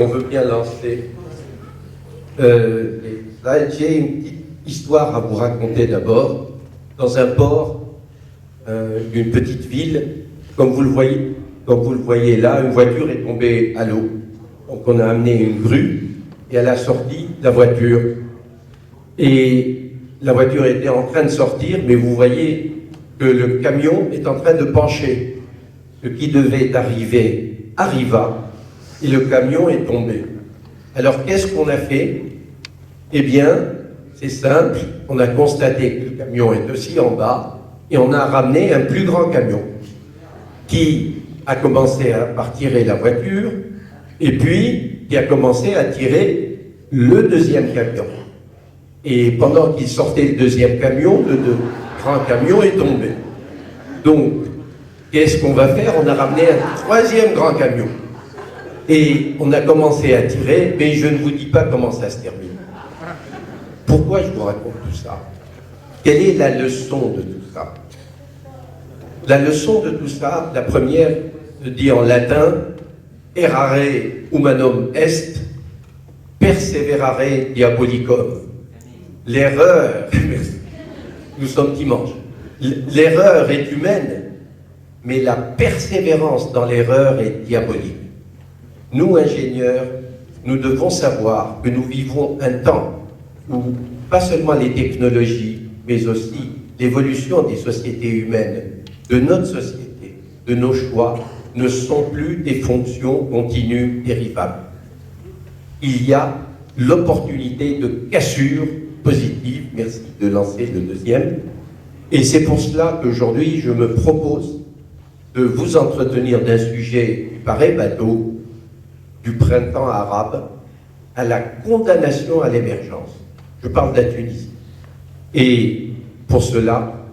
on veut bien lancer les slides. J'ai une petite histoire à vous raconter d'abord. Dans un port d'une petite ville, comme vous le voyez là, une voiture est tombée à l'eau. Donc on a amené une grue et à la sortie, la voiture. Et la voiture était en train de sortir, mais vous voyez que le camion est en train de pencher. Ce qui devait arriver arriva et le camion est tombé. Alors qu'est-ce qu'on a fait? Eh bien, c'est simple, on a constaté que le camion est aussi en bas et on a ramené un plus grand camion qui a commencé à tirer la voiture et puis qui a commencé à tirer le deuxième camion. Et pendant qu'il sortait le deuxième camion, le grand camion est tombé. Donc, qu'est-ce qu'on va faire? On a ramené un troisième grand camion. Et on a commencé à tirer, mais je ne vous dis pas comment ça se termine. Pourquoi je vous raconte tout ça? Quelle est la leçon de tout ça? La leçon de tout ça, la première, dit en latin, errare humanum est, perseverare diabolicum. L'erreur, nous sommes dimanche, l'erreur est humaine, mais la persévérance dans l'erreur est diabolique. Nous, ingénieurs, nous devons savoir que nous vivons un temps où pas seulement les technologies, mais aussi l'évolution des sociétés humaines, de notre société, de nos choix, ne sont plus des fonctions continues dérivables. Il y a l'opportunité de cassure positive, merci de lancer le deuxième, et c'est pour cela qu'aujourd'hui je me propose de vous entretenir d'un sujet qui paraît bateau, du printemps arabe à la condamnation à l'émergence. Je parle de la Tunisie. Et pour cela,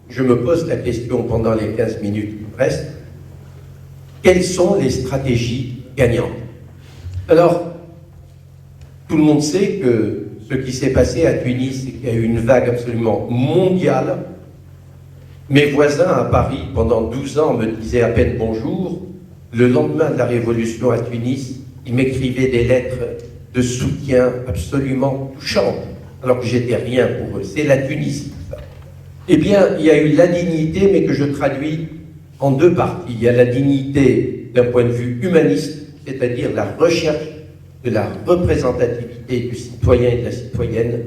je me pose la question pendant les 15 minutes qui me restent, quelles sont les stratégies gagnantes? Alors, tout le monde sait que ce qui s'est passé à Tunis, c'est qu'il y a eu une vague absolument mondiale. Mes voisins à Paris, pendant 12 ans, me disaient à peine bonjour. Le lendemain de la révolution à Tunis, ils m'écrivaient des lettres de soutien absolument touchantes, alors que j'étais rien pour eux. C'est la Tunisie, ça. Eh bien, il y a eu la dignité, mais que je traduis en deux parties. Il y a la dignité d'un point de vue humaniste, c'est-à-dire la recherche de la représentativité du citoyen et de la citoyenne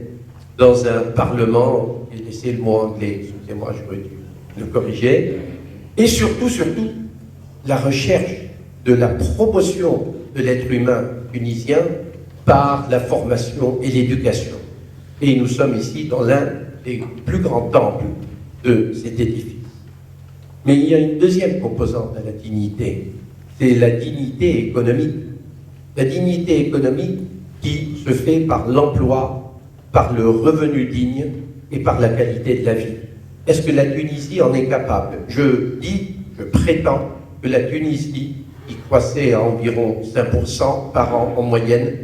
dans un parlement, et laissez le mot anglais, excusez-moi, j'aurais dû le corriger, et surtout, la recherche de la promotion de l'être humain tunisien par la formation et l'éducation. Et nous sommes ici dans l'un des plus grands temples de cet édifice. Mais il y a une deuxième composante à la dignité, c'est la dignité économique. La dignité économique qui se fait par l'emploi, par le revenu digne et par la qualité de la vie. Est-ce que la Tunisie en est capable? Je prétends que la Tunisie, qui croissait à environ 5% par an en moyenne,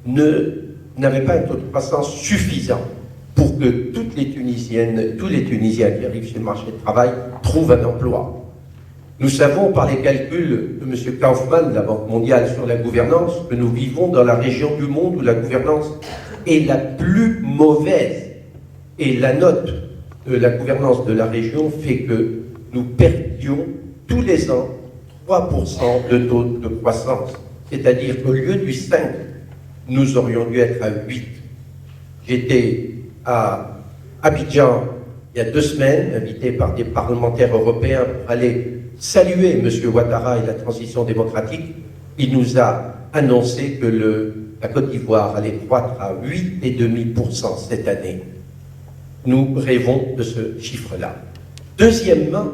n'avait pas un taux de croissance suffisant pour que toutes les Tunisiennes, tous les Tunisiens qui arrivent sur le marché du travail trouvent un emploi. Nous savons par les calculs de M. Kaufmann, de la Banque mondiale, sur la gouvernance, que nous vivons dans la région du monde où la gouvernance est la plus mauvaise. Et la note de la gouvernance de la région fait que nous perdions tous les ans 3% de taux de croissance. C'est-à-dire qu'au lieu du 5, nous aurions dû être à 8. J'étais à Abidjan il y a 2 semaines, invité par des parlementaires européens pour aller saluer M. Ouattara et la transition démocratique. Il nous a annoncé que la Côte d'Ivoire allait croître à 8,5% cette année. Nous rêvons de ce chiffre-là. Deuxièmement,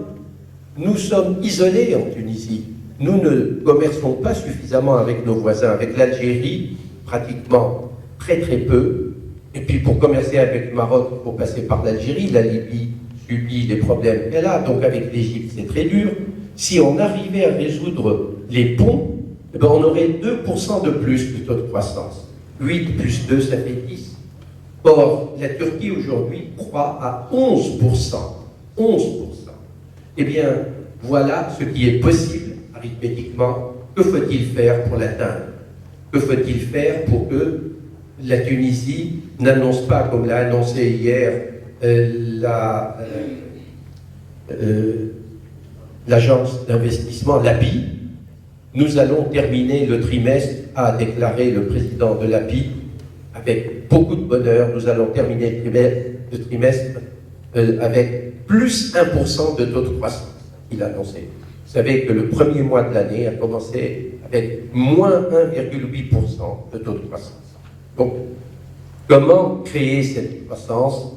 nous sommes isolés en Tunisie. Nous ne commerçons pas suffisamment avec nos voisins, avec l'Algérie, pratiquement très peu. Et puis pour commercer avec le Maroc, il faut passer par l'Algérie. La Libye subit les problèmes qu'elle a, donc avec l'Égypte c'est très dur. Si on arrivait à résoudre les ponts, eh ben on aurait 2% de plus de taux de croissance. 8 plus 2, ça fait 10. Or, la Turquie aujourd'hui croît à 11%. 11%. Eh bien, voilà ce qui est possible arithmétiquement. Que faut-il faire pour l'atteindre? Que faut-il faire pour que la Tunisie n'annonce pas, comme l'a annoncé hier l'agence d'investissement, l'API, nous allons terminer le trimestre, a déclaré le président de l'API, avec beaucoup de bonheur, nous allons terminer le trimestre avec plus 1% de taux de croissance, il a annoncé. Vous savez que le premier mois de l'année a commencé avec moins 1,8% de taux de croissance. Donc, comment créer cette croissance?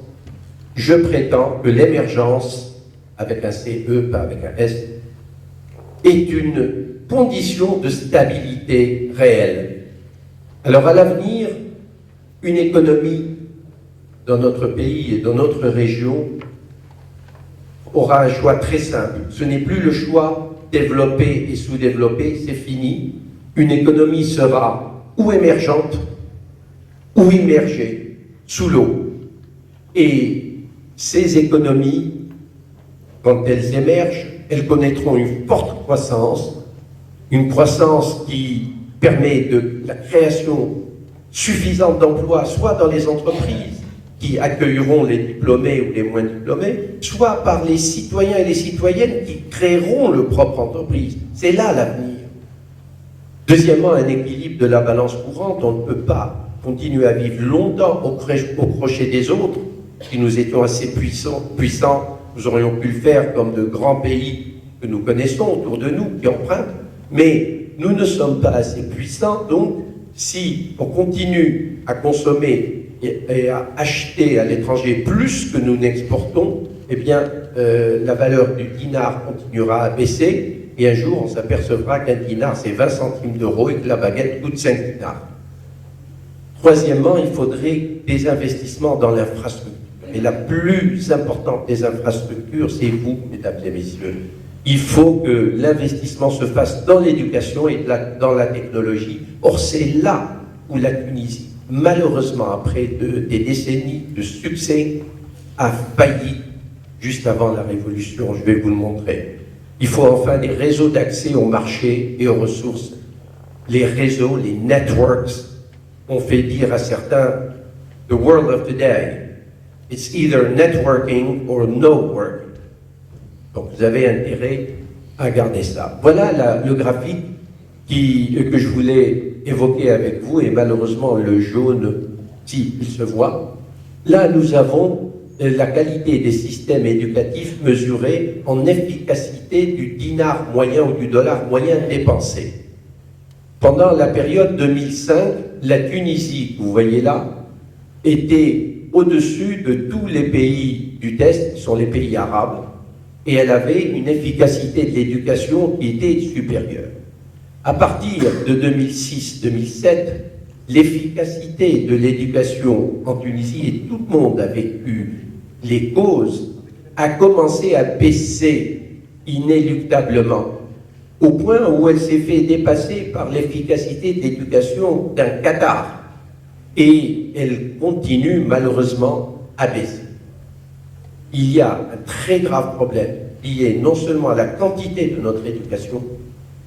Je prétends que l'émergence, avec un CE, pas avec un S, est une condition de stabilité réelle. Alors à l'avenir, une économie dans notre pays et dans notre région aura un choix très simple. Ce n'est plus le choix développé et sous-développé, c'est fini. Une économie sera ou émergente ou immergée sous l'eau. Et ces économies, quand elles émergent, elles connaîtront une forte croissance, une croissance qui permet de la création suffisante d'emplois, soit dans les entreprises qui accueilleront les diplômés ou les moins diplômés, soit par les citoyens et les citoyennes qui créeront leur propre entreprise. C'est là l'avenir. Deuxièmement, un équilibre de la balance courante. On ne peut pas continuer à vivre longtemps au crochet des autres. Si nous étions assez puissants, nous aurions pu le faire comme de grands pays que nous connaissons autour de nous, qui empruntent. Mais nous ne sommes pas assez puissants, donc si on continue à consommer et à acheter à l'étranger plus que nous n'exportons, eh bien, la valeur du dinar continuera à baisser, et un jour, on s'apercevra qu'un dinar, c'est 20 centimes d'euros et que la baguette coûte 5 dinars. Troisièmement, il faudrait des investissements dans l'infrastructure. Et la plus importante des infrastructures, c'est vous, mesdames et messieurs. Il faut que l'investissement se fasse dans l'éducation et dans la technologie. Or, c'est là où la Tunisie, malheureusement, après des décennies de succès, a failli juste avant la Révolution. Je vais vous le montrer. Il faut enfin des réseaux d'accès au marché et aux ressources. Les réseaux, les networks, ont fait dire à certains « the world of today, it's either networking or no work ». Donc vous avez intérêt à garder ça. Voilà le graphique que je voulais évoquer avec vous, et malheureusement le jaune, si il se voit. Là, nous avons la qualité des systèmes éducatifs mesurés en efficacité du dinar moyen ou du dollar moyen dépensé. Pendant la période 2005, la Tunisie, que vous voyez là, était au-dessus de tous les pays du test, qui sont les pays arabes, et elle avait une efficacité de l'éducation qui était supérieure. À partir de 2006-2007, l'efficacité de l'éducation en Tunisie, et tout le monde a vécu les causes, a commencé à baisser inéluctablement, au point où elle s'est fait dépasser par l'efficacité de l'éducation d'un Qatar. Et elle continue malheureusement à baisser. Il y a un très grave problème lié non seulement à la quantité de notre éducation,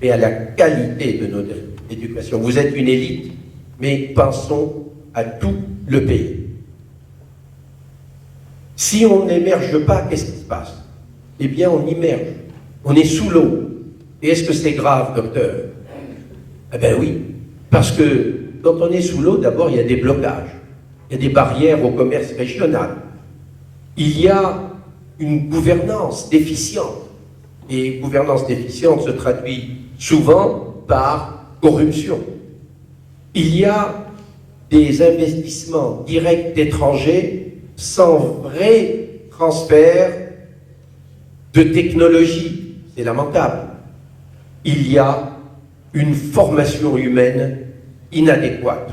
mais à la qualité de notre éducation. Vous êtes une élite, mais pensons à tout le pays. Si on n'émerge pas, qu'est-ce qui se passe? Eh bien, on immerge. On est sous l'eau. Et est-ce que c'est grave, docteur? Eh bien oui, parce que quand on est sous l'eau, d'abord, il y a des blocages. Il y a des barrières au commerce régional. Il y a une gouvernance déficiente. Et gouvernance déficiente se traduit souvent par corruption. Il y a des investissements directs étrangers sans vrai transfert de technologie. C'est lamentable. Il y a une formation humaine inadéquate.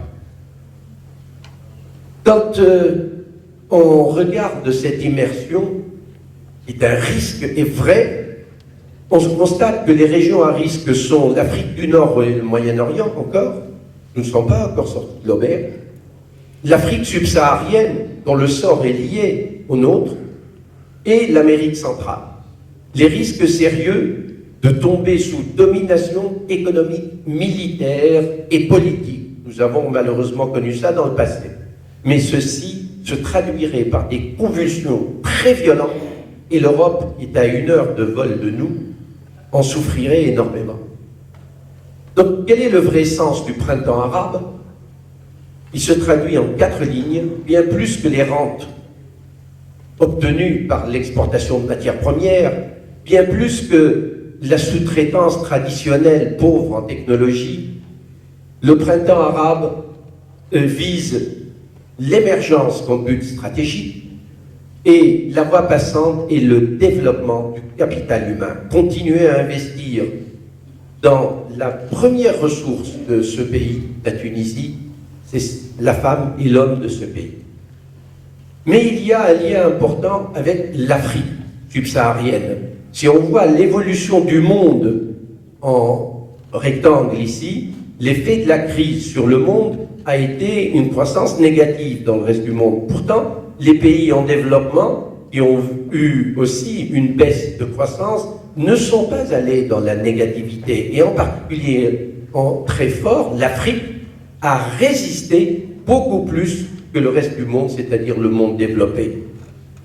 Quand on regarde cette immersion, qui est un risque et vrai, on se constate que les régions à risque sont l'Afrique du Nord et le Moyen-Orient encore, nous ne sommes pas encore sortis de l'auberge, l'Afrique subsaharienne, dont le sort est lié au nôtre, et l'Amérique centrale. Les risques sérieux de tomber sous domination économique, militaire et politique. Nous avons malheureusement connu ça dans le passé. Mais ceci se traduirait par des convulsions très violentes et l'Europe, qui est à 1 heure de vol de nous, en souffrirait énormément. Donc, quel est le vrai sens du printemps arabe? Il se traduit en 4 lignes, bien plus que les rentes obtenues par l'exportation de matières premières, bien plus que la sous-traitance traditionnelle pauvre en technologie. Le printemps arabe vise l'émergence comme but stratégique et la voie passante est le développement du capital humain. Continuer à investir dans la première ressource de ce pays, la Tunisie, c'est la femme et l'homme de ce pays. Mais il y a un lien important avec l'Afrique subsaharienne. Si on voit l'évolution du monde en rectangle ici, l'effet de la crise sur le monde a été une croissance négative dans le reste du monde. Pourtant, les pays en développement, qui ont eu aussi une baisse de croissance, ne sont pas allés dans la négativité. Et en particulier, très fort, l'Afrique a résisté beaucoup plus que le reste du monde, c'est-à-dire le monde développé.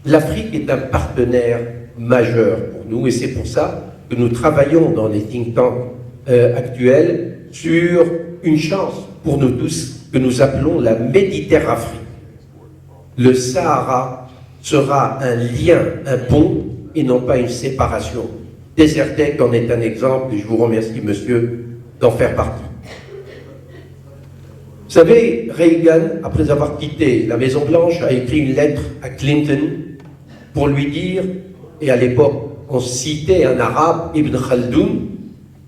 L'Afrique est un partenaire majeur pour nous et c'est pour ça que nous travaillons dans les think tanks actuels sur une chance pour nous tous que nous appelons la Méditerrafrique. Le Sahara sera un lien, un pont et non pas une séparation. Desertec en est un exemple et je vous remercie, monsieur, d'en faire partie. Vous savez, Reagan, après avoir quitté la Maison-Blanche, a écrit une lettre à Clinton pour lui dire, et à l'époque, on citait un arabe, Ibn Khaldoun,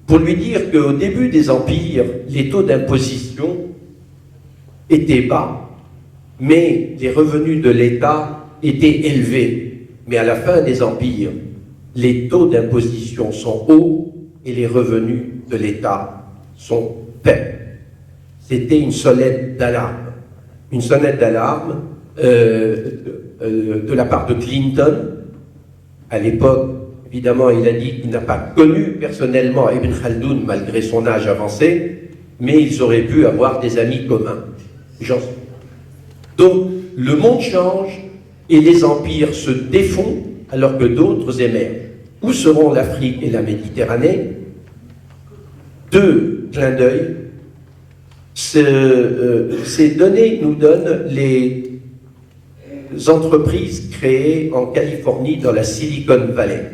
pour lui dire qu'au début des empires, les taux d'imposition étaient bas, mais les revenus de l'État étaient élevés. Mais à la fin des empires, les taux d'imposition sont hauts et les revenus de l'État sont faibles. C'était une sonnette d'alarme. Une sonnette d'alarme de la part de Clinton. À l'époque, évidemment, il a dit qu'il n'a pas connu personnellement Ibn Khaldoun malgré son âge avancé, mais ils auraient pu avoir des amis communs. Donc, le monde change et les empires se défont alors que d'autres émergent. Où seront l'Afrique et la Méditerranée? 2 clins d'œil. Ces données nous donnent les entreprises créées en Californie dans la Silicon Valley.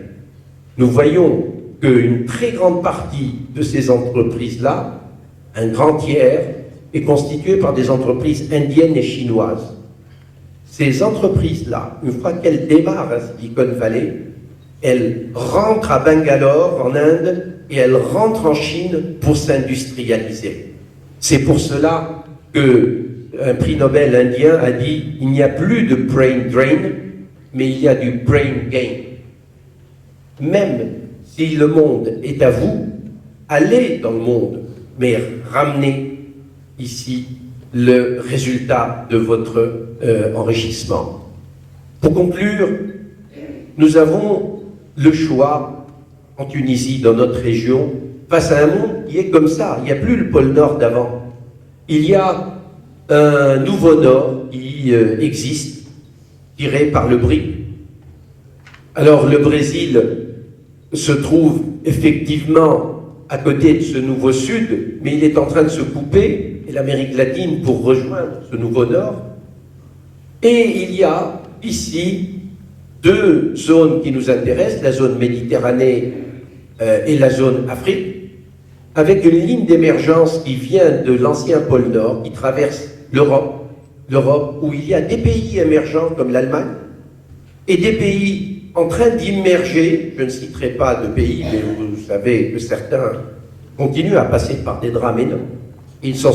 Nous voyons qu'une très grande partie de ces entreprises-là, un grand tiers, est constituée par des entreprises indiennes et chinoises. Ces entreprises-là, une fois qu'elles démarrent à Silicon Valley, elles rentrent à Bangalore, en Inde, et elles rentrent en Chine pour s'industrialiser. C'est pour cela qu'un prix Nobel indien a dit « Il n'y a plus de brain drain, mais il y a du brain gain ». Même si le monde est à vous, allez dans le monde, mais ramenez ici le résultat de votre enrichissement. Pour conclure, nous avons le choix en Tunisie, dans notre région, face à un monde qui est comme ça. Il n'y a plus le pôle Nord d'avant. Il y a un nouveau Nord qui existe, tiré par le BRIC. Alors le Brésil se trouve effectivement à côté de ce nouveau Sud, mais il est en train de se couper, et l'Amérique latine pour rejoindre ce nouveau Nord. Et il y a ici 2 zones qui nous intéressent, la zone Méditerranée et la zone Afrique, avec une ligne d'émergence qui vient de l'ancien pôle Nord, qui traverse l'Europe, où il y a des pays émergents comme l'Allemagne, et des pays en train d'immerger, je ne citerai pas de pays, mais vous savez que certains continuent à passer par des drames énormes, ils ne s'en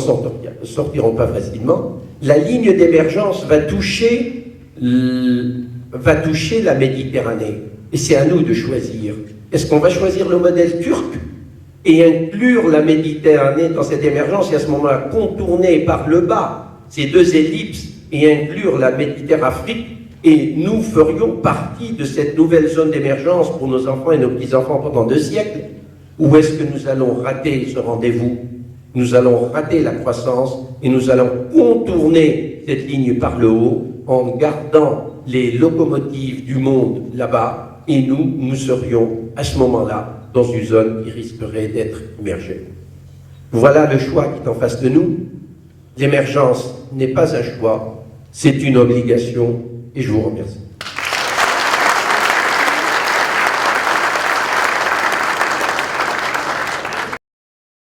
sortiront pas facilement. La ligne d'émergence va toucher la Méditerranée, et c'est à nous de choisir. Est-ce qu'on va choisir le modèle turc et inclure la Méditerranée dans cette émergence et à ce moment-là contourner par le bas ces 2 ellipses et inclure la Méditerranée et nous ferions partie de cette nouvelle zone d'émergence pour nos enfants et nos petits-enfants pendant 2 siècles? Ou est-ce que nous allons rater ce rendez-vous nous allons rater la croissance et nous allons contourner cette ligne par le haut en gardant les locomotives du monde là-bas et nous serions à ce moment-là dans une zone qui risquerait d'être immergée. Voilà le choix qui est en face de nous. L'émergence n'est pas un choix, c'est une obligation et je vous remercie.